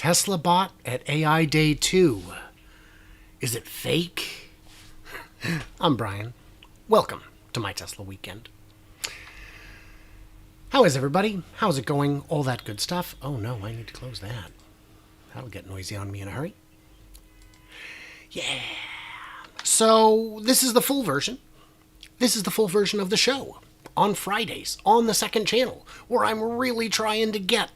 Tesla bot at AI Day 2. Is it fake? I'm Brian. Welcome to my Tesla weekend. How is everybody? How's it going? All that good stuff. Oh no, I need to close that. That'll get noisy on me in a hurry. Yeah. So this is the full version. This is the full version of the show on Fridays on the second channel, where I'm really trying to get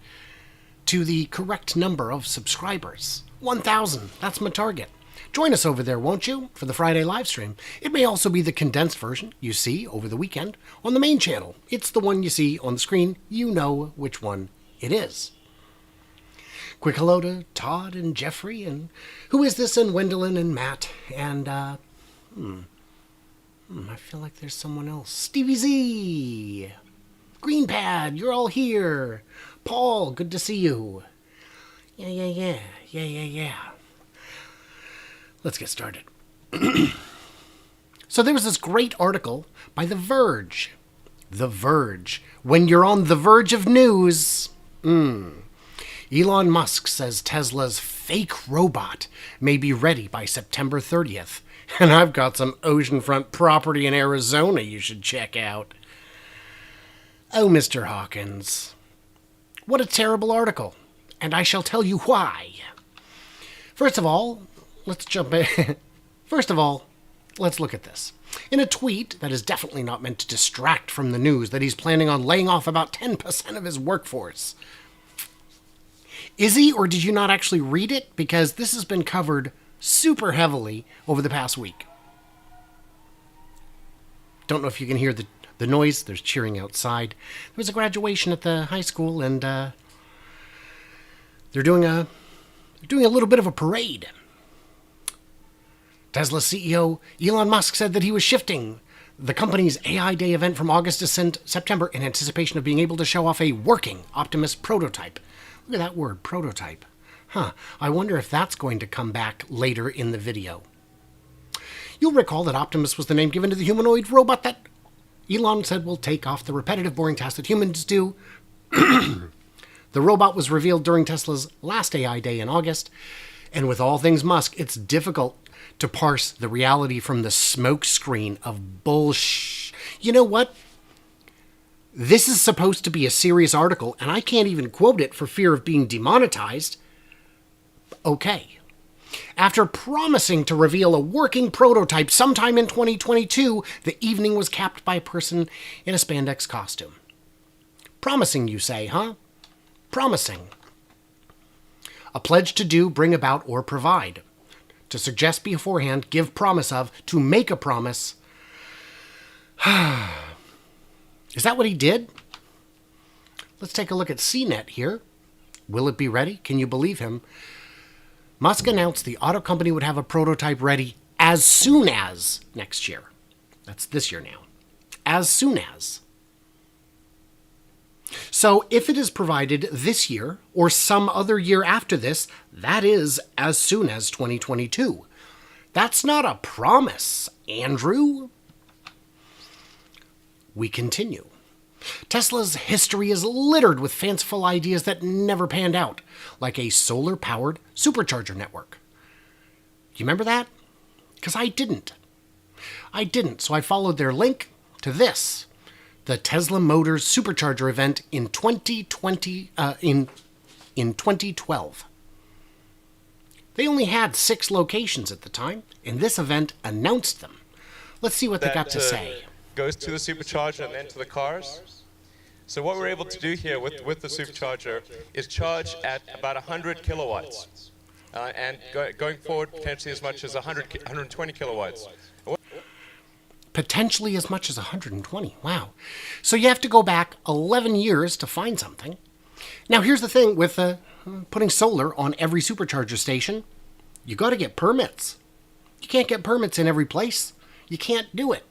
to the correct number of subscribers. 1,000. That's my target. Join us over there, won't you, for the Friday live stream. It may also be the condensed version you see over the weekend on the main channel. It's the one you see on the screen. You know which one it is. Quick hello to Todd and Jeffrey and who is this, and Wendelin and Matt and I feel like there's someone else. Stevie Z, Greenpad, you're all here. Paul, good to see you. Yeah. Let's get started. So there was this great article by The Verge. The Verge. When you're on the verge of news. Elon Musk says Tesla's fake robot may be ready by September 30th. And I've got some oceanfront property in Arizona you should check out. Oh, Mr. Hawkins. What a terrible article. And I shall tell you why. First of all, let's jump in. First of all, let's look at this. In a tweet that is definitely not meant to distract from the news that he's planning on laying off about 10% of his workforce. Is he, or did you not actually read it? Because this has been covered super heavily over the past week. Don't know if you can hear the noise. There's cheering outside. There was a graduation at the high school, and they're doing a little bit of a parade. Tesla CEO Elon Musk said that he was shifting the company's AI Day event from August to September in anticipation of being able to show off a working Optimus prototype. Look at that word, prototype. I wonder if that's going to come back later in the video. You'll recall that Optimus was the name given to the humanoid robot that Elon said will take off the repetitive, boring tasks that humans do. The robot was revealed during Tesla's last AI Day in August. And with all things Musk, it's difficult to parse the reality from the smokescreen of bullshit. You know what? This is supposed to be a serious article, and I can't even quote it for fear of being demonetized. Okay. After promising to reveal a working prototype sometime in 2022, the evening was capped by a person in a spandex costume. Promising, you say, huh? Promising. A pledge to do, bring about, or provide. To suggest beforehand, give promise of, to make a promise. Is that what he did? Let's take a look at CNET here. Will it be ready? Can you believe him? Musk announced the auto company would have a prototype ready as soon as next year. That's this year now. As soon as. So if it is provided this year or some other year after this, that is as soon as 2022. That's not a promise, Andrew. We continue. Tesla's history is littered with fanciful ideas that never panned out, like a solar-powered SuperCharger network. Do you remember that? Because I didn't. So I followed their link to this, the Tesla Motors SuperCharger event in 2012. They only had 6 locations at the time, and this event announced them. Let's see what they got to say. Goes to the SuperCharger and then to the cars. So what we're able to do here with the SuperCharger is charge at about 100 kilowatts. And going forward, potentially as much as 120 kilowatts. Potentially as much as 120. Wow. So you have to go back 11 years to find something. Now here's the thing with putting solar on every SuperCharger station. You got to get permits. You can't get permits in every place. You can't do it.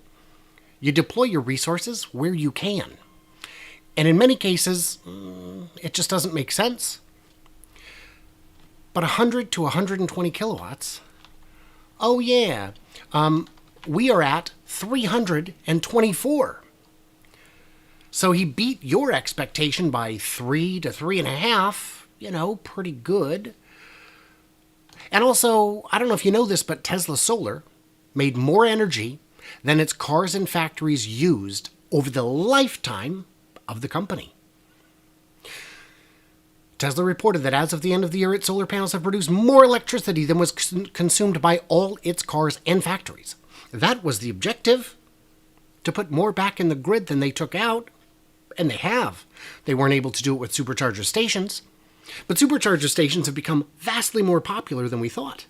You deploy your resources where you can. And in many cases, it just doesn't make sense. But 100 to 120 kilowatts, oh yeah, we are at 324. So he beat your expectation by 3 to 3.5, pretty good. And also, I don't know if you know this, but Tesla Solar made more energy than its cars and factories used over the lifetime of the company. Tesla reported that as of the end of the year, its solar panels have produced more electricity than was consumed by all its cars and factories. That was the objective, to put more back in the grid than they took out, and they have. They weren't able to do it with supercharger stations, but supercharger stations have become vastly more popular than we thought,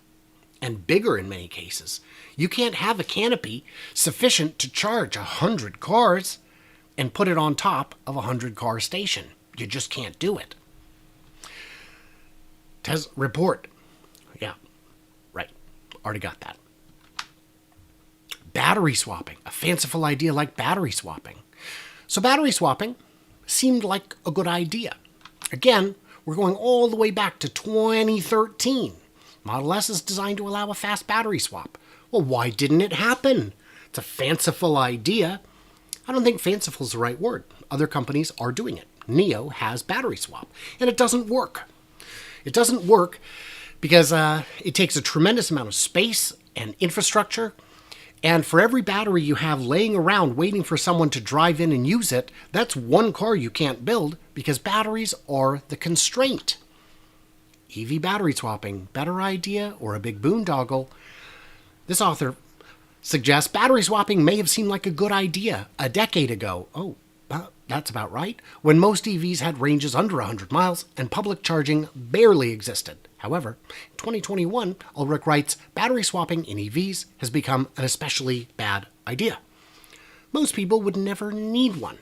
and bigger in many cases. You can't have a canopy sufficient to charge 100 cars and put it on top of a 100-car station. You just can't do it. Report. Yeah, right. Already got that. Battery swapping. A fanciful idea like battery swapping. So battery swapping seemed like a good idea. Again, we're going all the way back to 2013. Model S is designed to allow a fast battery swap. Well, why didn't it happen? It's a fanciful idea. I don't think fanciful is the right word. Other companies are doing it. NIO has battery swap, and it doesn't work. It doesn't work because it takes a tremendous amount of space and infrastructure, and for every battery you have laying around waiting for someone to drive in and use it, that's one car you can't build because batteries are the constraint. EV battery swapping, better idea or a big boondoggle? This author suggests battery swapping may have seemed like a good idea a decade ago. Oh, that's about right. When most EVs had ranges under 100 miles and public charging barely existed. However, in 2021, Ulrich writes, battery swapping in EVs has become an especially bad idea. Most people would never need one.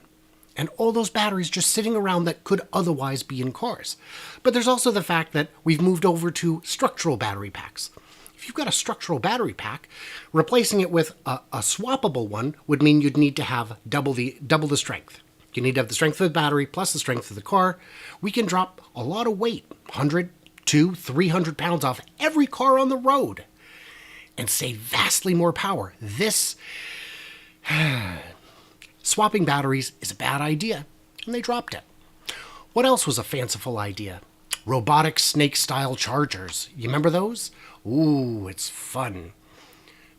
And all those batteries just sitting around that could otherwise be in cars. But there's also the fact that we've moved over to structural battery packs. If you've got a structural battery pack, replacing it with a swappable one would mean you'd need to have double the strength. You need to have the strength of the battery plus the strength of the car. We can drop a lot of weight, 100, 200, 300 pounds off every car on the road and save vastly more power. This swapping batteries is a bad idea, and they dropped it. What else was a fanciful idea? Robotic snake-style chargers. You remember those? Ooh, it's fun.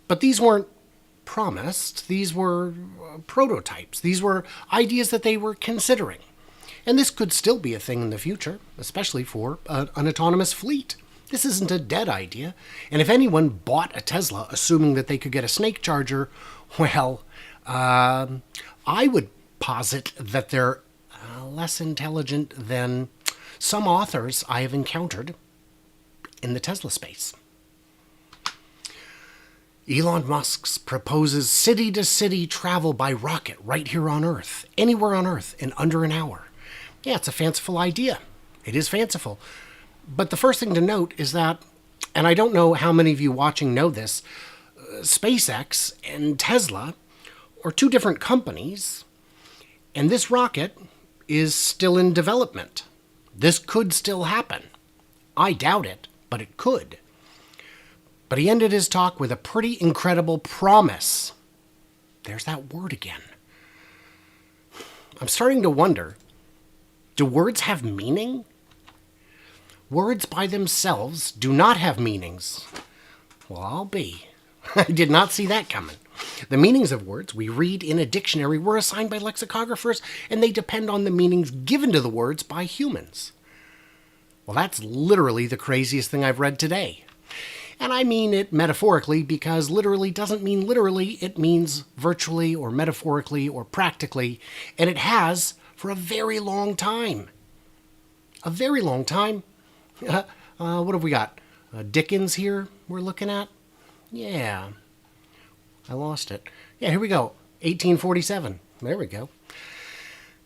But these weren't promised. These were prototypes. These were ideas that they were considering. And this could still be a thing in the future, especially for an autonomous fleet. This isn't a dead idea. And if anyone bought a Tesla assuming that they could get a snake charger, well, I would posit that they're less intelligent than some authors I have encountered in the Tesla space. Elon Musk proposes city-to-city travel by rocket right here on Earth, anywhere on Earth, in under an hour. Yeah, it's a fanciful idea. It is fanciful. But the first thing to note is that, and I don't know how many of you watching know this, SpaceX and Tesla are two different companies, and this rocket is still in development. This could still happen. I doubt it, but it could. But he ended his talk with a pretty incredible promise. There's that word again. I'm starting to wonder, do words have meaning? Words by themselves do not have meanings. Well, I'll be. I did not see that coming. The meanings of words we read in a dictionary were assigned by lexicographers, and they depend on the meanings given to the words by humans. Well, that's literally the craziest thing I've read today. And I mean it metaphorically because literally doesn't mean literally. It means virtually or metaphorically or practically. And it has for a very long time. A very long time. What have we got? Dickens here we're looking at? Yeah. I lost it. Yeah, here we go. 1847. There we go.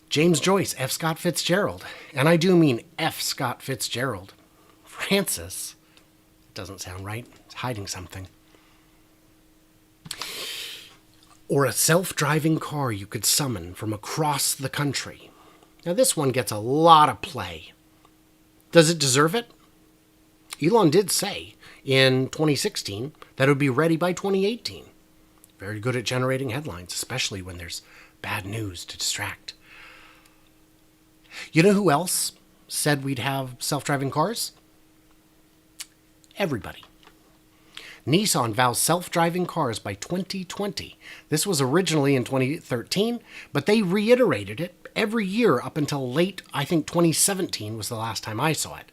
James Joyce, F. Scott Fitzgerald. And I do mean F. Scott Fitzgerald. Francis. Doesn't sound right. It's hiding something. Or a self-driving car you could summon from across the country. Now this one gets a lot of play. Does it deserve it? Elon did say in 2016 that it would be ready by 2018. Very good at generating headlines, especially when there's bad news to distract. You know who else said we'd have self-driving cars? Everybody. Nissan vows self-driving cars by 2020. This was originally in 2013, but they reiterated it every year up until late, I think 2017 was the last time I saw it.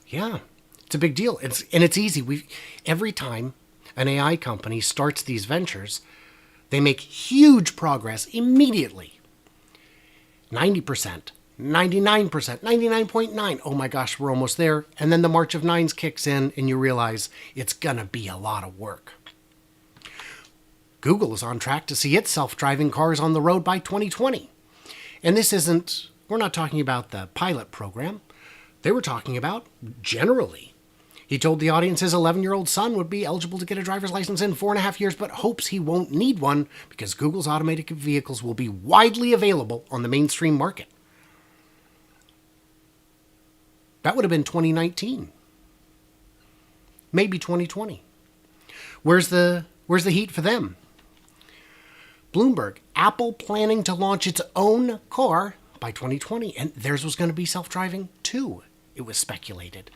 Yeah, it's a big deal. It's easy. Every time an AI company starts these ventures, they make huge progress immediately. 90%, 99%, 99.9. Oh my gosh, we're almost there. And then the March of Nines kicks in and you realize it's going to be a lot of work. Google is on track to see its self-driving cars on the road by 2020. And we're not talking about the pilot program. They were talking about generally. He told the audience his 11-year-old son would be eligible to get a driver's license in 4.5 years, but hopes he won't need one because Google's automated vehicles will be widely available on the mainstream market. That would have been 2019. Maybe 2020. Where's the heat for them? Bloomberg, Apple planning to launch its own car by 2020, and theirs was going to be self-driving too, it was speculated.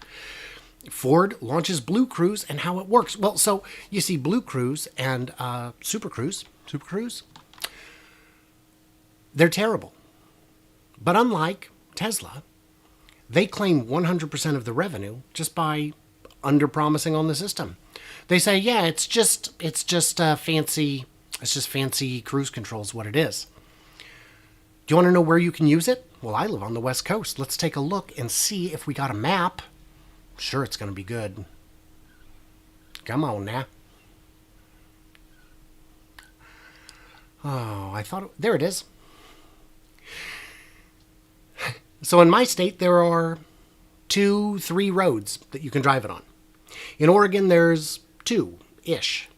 Ford launches Blue Cruise and how it works. Well, so you see Blue Cruise and Super Cruise, they're terrible. But unlike Tesla, they claim 100% of the revenue just by under-promising on the system. They say, yeah, it's just fancy cruise control is what it is. Do you want to know where you can use it? Well, I live on the West Coast. Let's take a look and see if we got a map. Sure, it's going to be good. Come on now. Oh, there it is. So in my state, there are 2-3 roads that you can drive it on. In Oregon, there's 2-ish.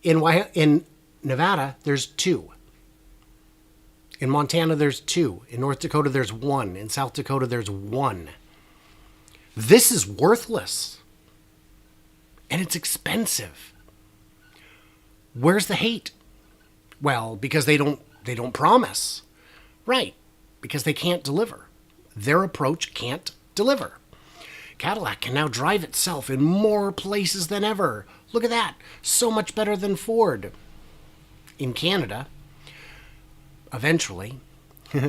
In Nevada, there's 2. In Montana, there's 2. In North Dakota, there's 1. In South Dakota, there's 1. This is worthless. And it's expensive. Where's the hate? Well, because they don't promise. Right. Because they can't deliver. Their approach can't deliver. Cadillac can now drive itself in more places than ever. Look at that. So much better than Ford. In Canada, eventually.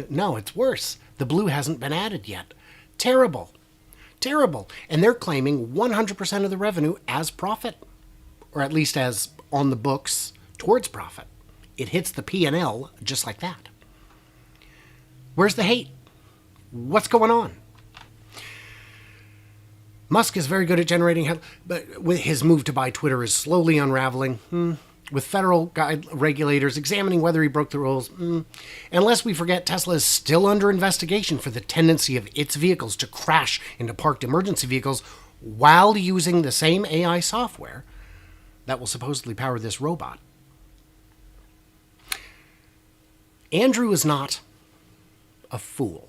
No, it's worse. The blue hasn't been added yet. Terrible. Terrible. And they're claiming 100% of the revenue as profit. Or at least as on the books towards profit. It hits the P&L just like that. Where's the hate? What's going on? Musk is very good at generating, but with his move to buy Twitter is slowly unraveling. With federal regulators examining whether he broke the rules. Unless we forget, Tesla is still under investigation for the tendency of its vehicles to crash into parked emergency vehicles while using the same AI software that will supposedly power this robot. Andrew is not a fool.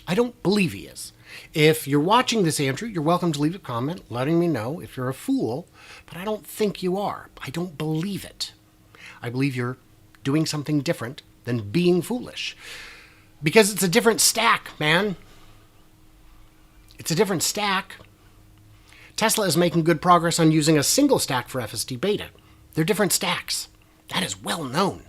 I don't believe he is. If you're watching this, Andrew, you're welcome to leave a comment letting me know if you're a fool, but I don't think you are. I don't believe it. I believe you're doing something different than being foolish. Because it's a different stack, man. It's a different stack. Tesla is making good progress on using a single stack for FSD beta. They're different stacks. That is well known.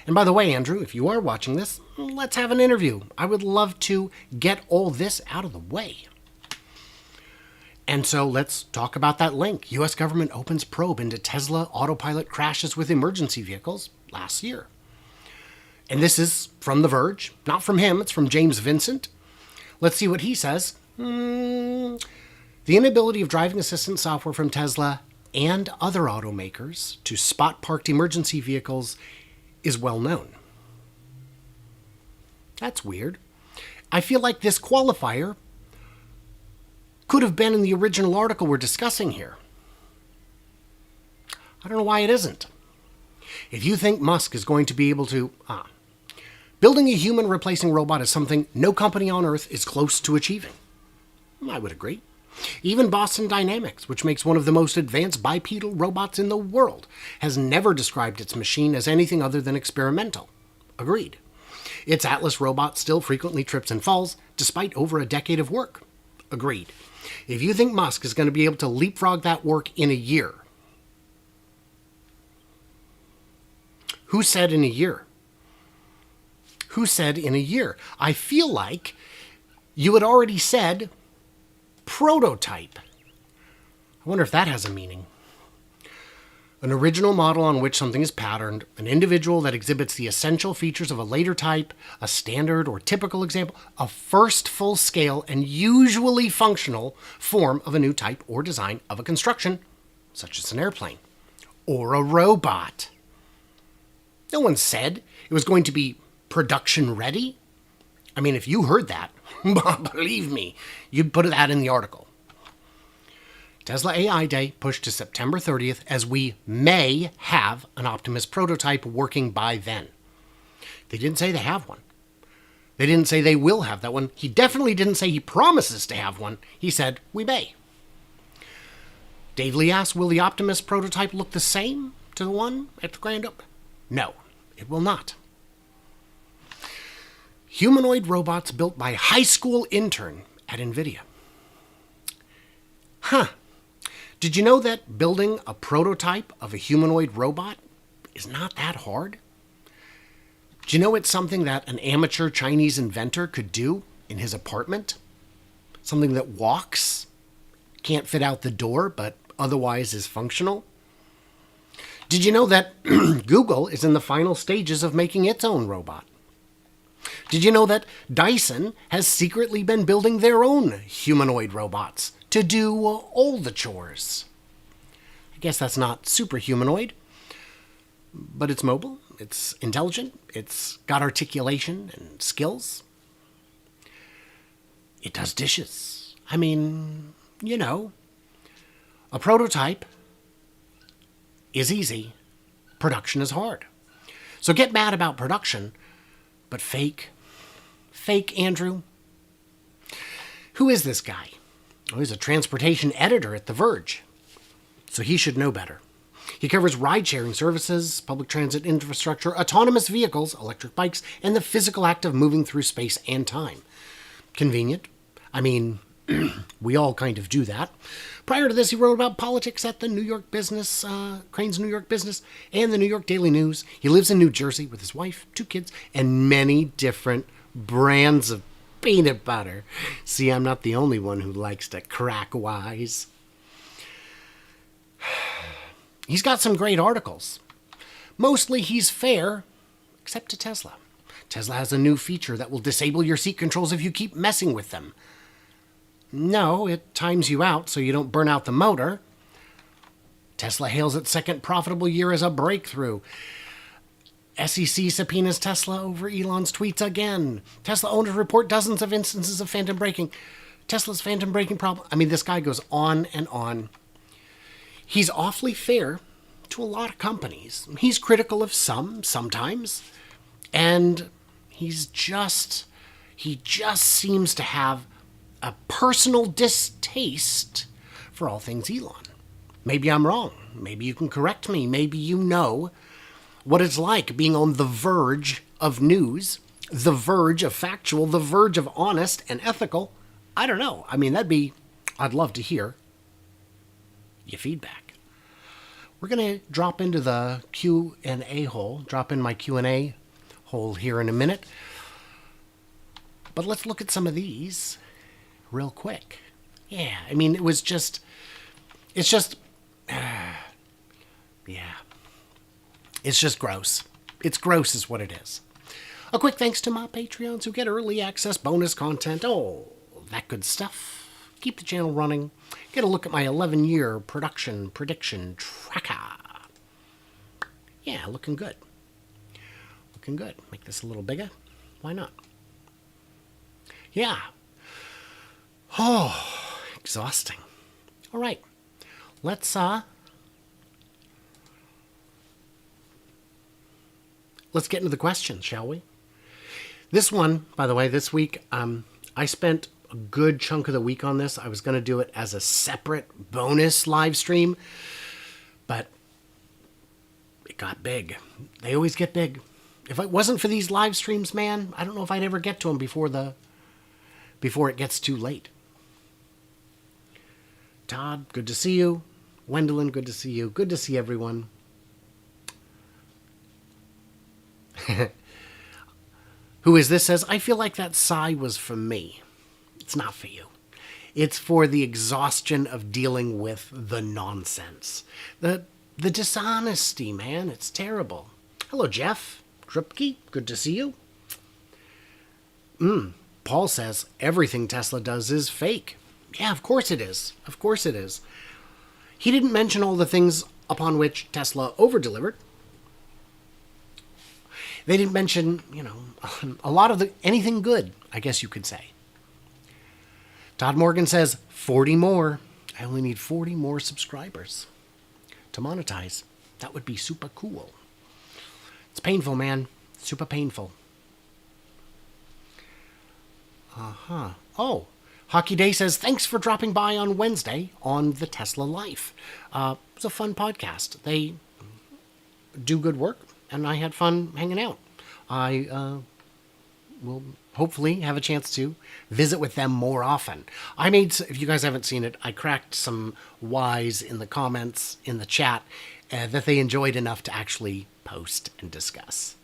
And by the way, Andrew, if you are watching this, let's have an interview. I would love to get all this out of the way. And so let's talk about that link. U.S. government opens probe into Tesla autopilot crashes with emergency vehicles last year. And this is from The Verge. Not from him, it's from James Vincent. Let's see what he says. The inability of driving assistance software from Tesla and other automakers to spot parked emergency vehicles is well known. That's weird. I feel like this qualifier could have been in the original article we're discussing here. I don't know why it isn't. If you think Musk is going to be able to... building a human replacing robot is something no company on Earth is close to achieving. I would agree. Even Boston Dynamics, which makes one of the most advanced bipedal robots in the world, has never described its machine as anything other than experimental. Agreed. Its Atlas robot still frequently trips and falls, despite over a decade of work. Agreed. If you think Musk is going to be able to leapfrog that work in a year, who said in a year? Who said in a year? I feel like you had already said prototype. I wonder if that has a meaning. An original model on which something is patterned, an individual that exhibits the essential features of a later type, a standard or typical example, a first full-scale and usually functional form of a new type or design of a construction, such as an airplane or a robot. No one said it was going to be production ready. I mean, if you heard that, believe me, you'd put that in the article. Tesla AI Day pushed to September 30th as we may have an Optimus prototype working by then. They didn't say they have one. They didn't say they will have that one. He definitely didn't say he promises to have one. He said, we may. Dave Lee asked, will the Optimus prototype look the same to the one at the Grand Opening? No, it will not. Humanoid robots built by high school intern at NVIDIA. Huh. Did you know that building a prototype of a humanoid robot is not that hard? Do you know it's something that an amateur Chinese inventor could do in his apartment? Something that walks, can't fit out the door, but otherwise is functional? Did you know that Google is in the final stages of making its own robot? Did you know that Dyson has secretly been building their own humanoid robots to do all the chores? I guess that's not super humanoid, but it's mobile, it's intelligent, it's got articulation and skills. It does dishes. I mean, you know, a prototype is easy, production is hard. So get mad about production, but fake, Andrew. Who is this guy? Oh, he's a transportation editor at The Verge, so he should know better. He covers ride-sharing services, public transit infrastructure, autonomous vehicles, electric bikes, and the physical act of moving through space and time. Convenient. I mean, we all kind of do that. Prior to this, he wrote about politics at the New York Business, Crane's New York Business, and the New York Daily News. He lives in New Jersey with his wife, 2 kids, and many different brands of peanut butter. See, I'm not the only one who likes to crack wise. He's got some great articles. Mostly he's fair, except to Tesla. Tesla has a new feature that will disable your seat controls if you keep messing with them. No, it times you out so you don't burn out the motor. Tesla hails its second profitable year as a breakthrough. SEC subpoenas Tesla over Elon's tweets again. Tesla owners report dozens of instances of phantom braking. Tesla's phantom braking problem. I mean, this guy goes on and on. He's awfully fair to a lot of companies. He's critical of some, sometimes. And he just seems to have a personal distaste for all things Elon. Maybe I'm wrong. Maybe you can correct me. Maybe you know what it's like being on the verge of news, the verge of factual, the verge of honest and ethical. I don't know. I mean, I'd love to hear your feedback. We're going to drop into the Q&A hole, drop in my Q&A hole here in a minute. But let's look at some of these real quick. Yeah, I mean, it's just, yeah. It's just gross. It's gross is what it is. A quick thanks to my Patreons who get early access, bonus content, all that good stuff. Keep the channel running. Get a look at my 11-year production prediction tracker. Yeah, looking good. Looking good. Make this a little bigger. Why not? Yeah. Oh, exhausting. All right. Let's get into the questions, shall we? This one, by the way, this week, I spent a good chunk of the week on this. I was going to do it as a separate bonus live stream, but it got big. They always get big. If it wasn't for these live streams, man, I don't know if I'd ever get to them before it gets too late. Todd, good to see you. Wendelin, good to see you. Good to see everyone. Who is this? Says, I feel like that sigh was for me. It's not for you. It's for the exhaustion of dealing with the nonsense. The dishonesty, man. It's terrible. Hello, Jeff. Drupke, good to see you. Paul says, everything Tesla does is fake. Yeah, of course it is. Of course it is. He didn't mention all the things upon which Tesla over-delivered. They didn't mention, a lot of anything good, I guess you could say. Todd Morgan says, 40 more. I only need 40 more subscribers to monetize. That would be super cool. It's painful, man. Super painful. Oh, Hockey Day says, thanks for dropping by on Wednesday on the Tesla Life. It was a fun podcast. They do good work, and I had fun hanging out. I will hopefully have a chance to visit with them more often. If you guys haven't seen it, I cracked some whys in the comments, in the chat, that they enjoyed enough to actually post and discuss.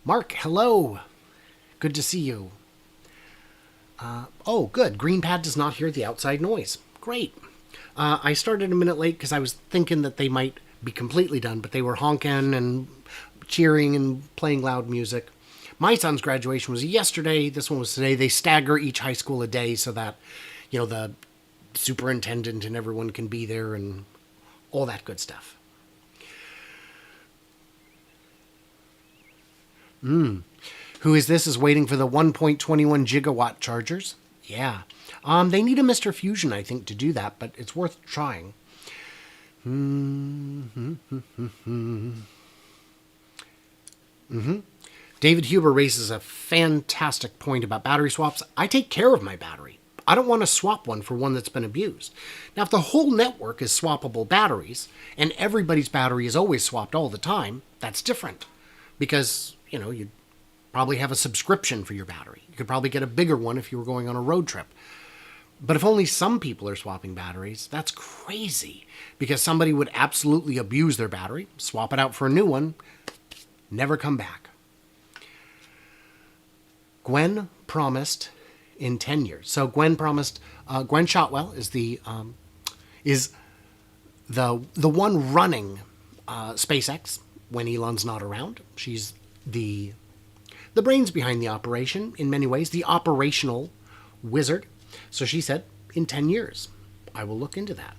Mark, hello. Good to see you. Oh, good. GreenPad does not hear the outside noise. Great. I started a minute late because I was thinking that they might be completely done, but they were honking and cheering and playing loud music. My son's graduation was yesterday. This one was today. They stagger each high school a day so that, the superintendent and everyone can be there and all that good stuff. Who is this? Is waiting for the 1.21 gigawatt chargers. Yeah. They need a Mr. Fusion, I think, to do that, but it's worth trying. David Huber raises a fantastic point about battery swaps. I take care of my battery. I don't want to swap one for one that's been abused. Now, if the whole network is swappable batteries, and everybody's battery is always swapped all the time, that's different. Because, you'd probably have a subscription for your battery. You could probably get a bigger one if you were going on a road trip. But if only some people are swapping batteries, that's crazy. Because somebody would absolutely abuse their battery, swap it out for a new one, never come back. Gwen promised in 10 years. So Gwen promised, Gwen Shotwell is the one running SpaceX when Elon's not around. She's the brains behind the operation in many ways, the operational wizard. So she said, in 10 years, I will look into that.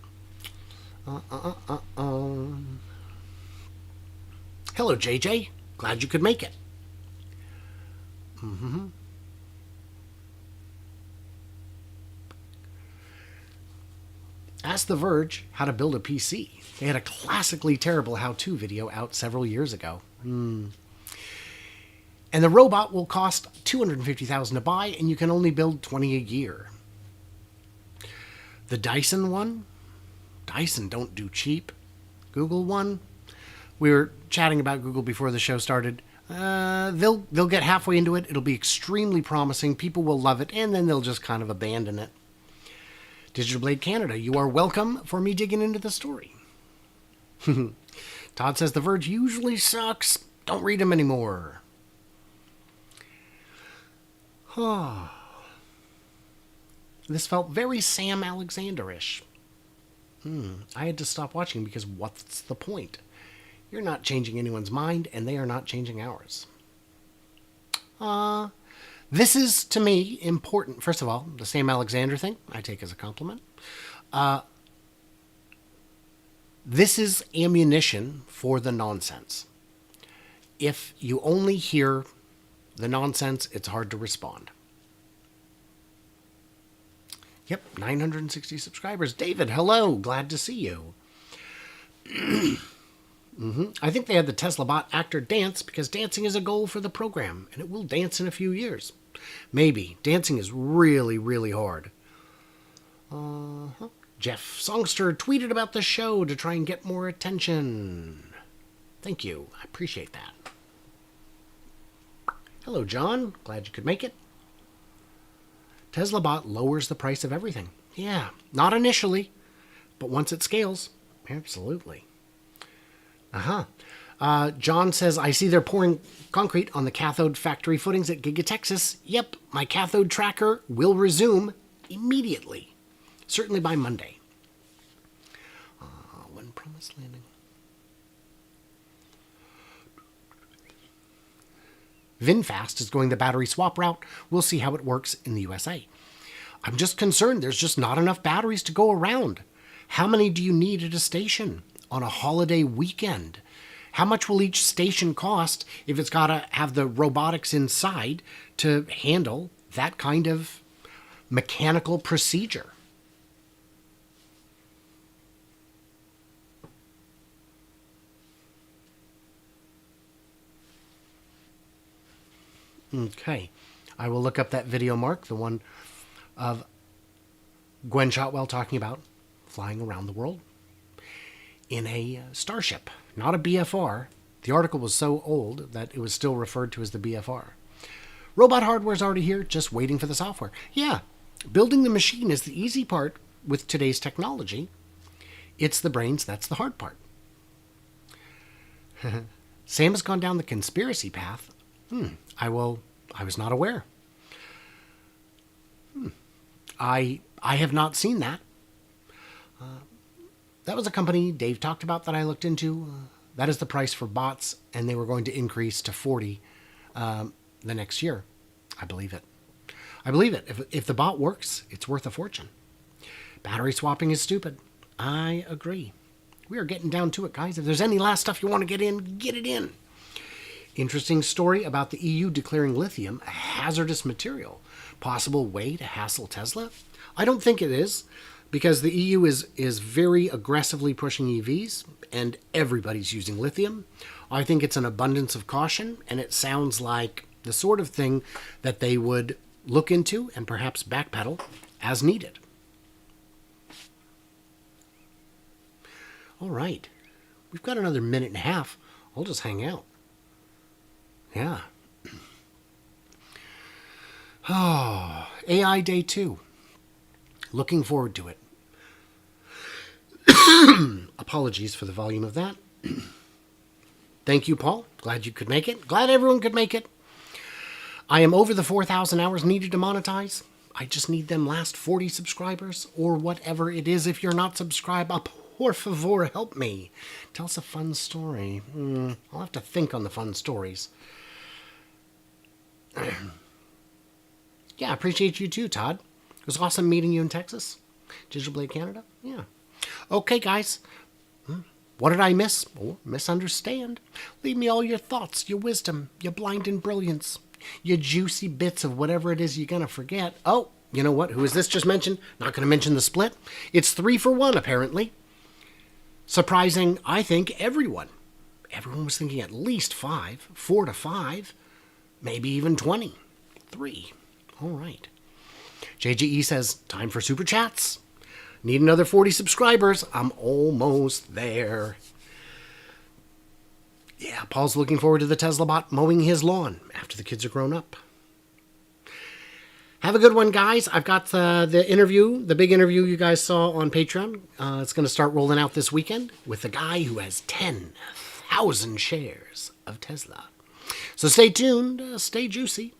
Hello, JJ. Glad you could make it. Ask The Verge how to build a PC. They had a classically terrible how-to video out several years ago. And the robot will cost $250,000 to buy, and you can only build 20 a year. The Dyson one? Dyson don't do cheap. Google one? We were chatting about Google before the show started. They'll get halfway into it. It'll be extremely promising. People will love it, and then they'll just kind of abandon it. Digital Blade Canada, you are welcome for me digging into the story. Todd says The Verge usually sucks. Don't read them anymore. This felt very Sam Alexander-ish. I had to stop watching because what's the point? You're not changing anyone's mind, and they are not changing ours. This is, to me, important. First of all, the Sam Alexander thing, I take as a compliment. This is ammunition for the nonsense. If you only hear the nonsense, it's hard to respond. Yep, 960 subscribers. David, hello. Glad to see you. I think they had the Tesla bot actor dance because dancing is a goal for the program, and it will dance in a few years. Maybe. Dancing is really, really hard. Jeff Songster tweeted about the show to try and get more attention. Thank you. I appreciate that. Hello, John. Glad you could make it. Tesla bot lowers the price of everything. Yeah, not initially, but once it scales, absolutely. John says, I see they're pouring concrete on the cathode factory footings at Giga Texas. Yep, my cathode tracker will resume immediately. Certainly by Monday. When promised landing. VinFast is going the battery swap route. We'll see how it works in the USA. I'm just concerned there's just not enough batteries to go around. How many do you need at a station on a holiday weekend? How much will each station cost if it's got to have the robotics inside to handle that kind of mechanical procedure? Okay, I will look up that video, Mark, the one of Gwen Shotwell talking about flying around the world in a starship, not a BFR. The article was so old that it was still referred to as the BFR. Robot hardware is already here, just waiting for the software. Yeah, building the machine is the easy part with today's technology. It's the brains, that's the hard part. Sam has gone down the conspiracy path. I was not aware. I have not seen that. That was a company Dave talked about that I looked into. That is the price for bots, and they were going to increase to 40 the next year. I believe it. I believe it. If the bot works, it's worth a fortune. Battery swapping is stupid. I agree. We are getting down to it, guys. If there's any last stuff you want to get in, get it in. Interesting story about the EU declaring lithium a hazardous material. Possible way to hassle Tesla? I don't think it is, because the EU is very aggressively pushing EVs, and everybody's using lithium. I think it's an abundance of caution, and it sounds like the sort of thing that they would look into and perhaps backpedal as needed. All right. We've got another minute and a half. I'll just hang out. Yeah. Oh, AI Day 2. Looking forward to it. Apologies for the volume of that. Thank you, Paul. Glad you could make it. Glad everyone could make it. I am over the 4,000 hours needed to monetize. I just need them last 40 subscribers or whatever it is. If you're not subscribed, por favor, help me. Tell us a fun story. I'll have to think on the fun stories. Yeah, I appreciate you too, Todd. It was awesome meeting you in Texas. Digital Blade Canada. Yeah. Okay, guys. What did I miss or misunderstand? Leave me all your thoughts, your wisdom, your blinding brilliance, your juicy bits of whatever it is you're going to forget. Oh, you know what? Who is this just mentioned? Not going to mention the split. It's 3 for 1, apparently. Surprising, I think, everyone. Everyone was thinking at least 5, 4 to 5, maybe even 20. 3. All right. JGE says, time for Super Chats. Need another 40 subscribers. I'm almost there. Yeah, Paul's looking forward to the Tesla bot mowing his lawn after the kids are grown up. Have a good one, guys. I've got the interview, the big interview you guys saw on Patreon. It's going to start rolling out this weekend with the guy who has 10,000 shares of Tesla. So stay tuned, stay juicy.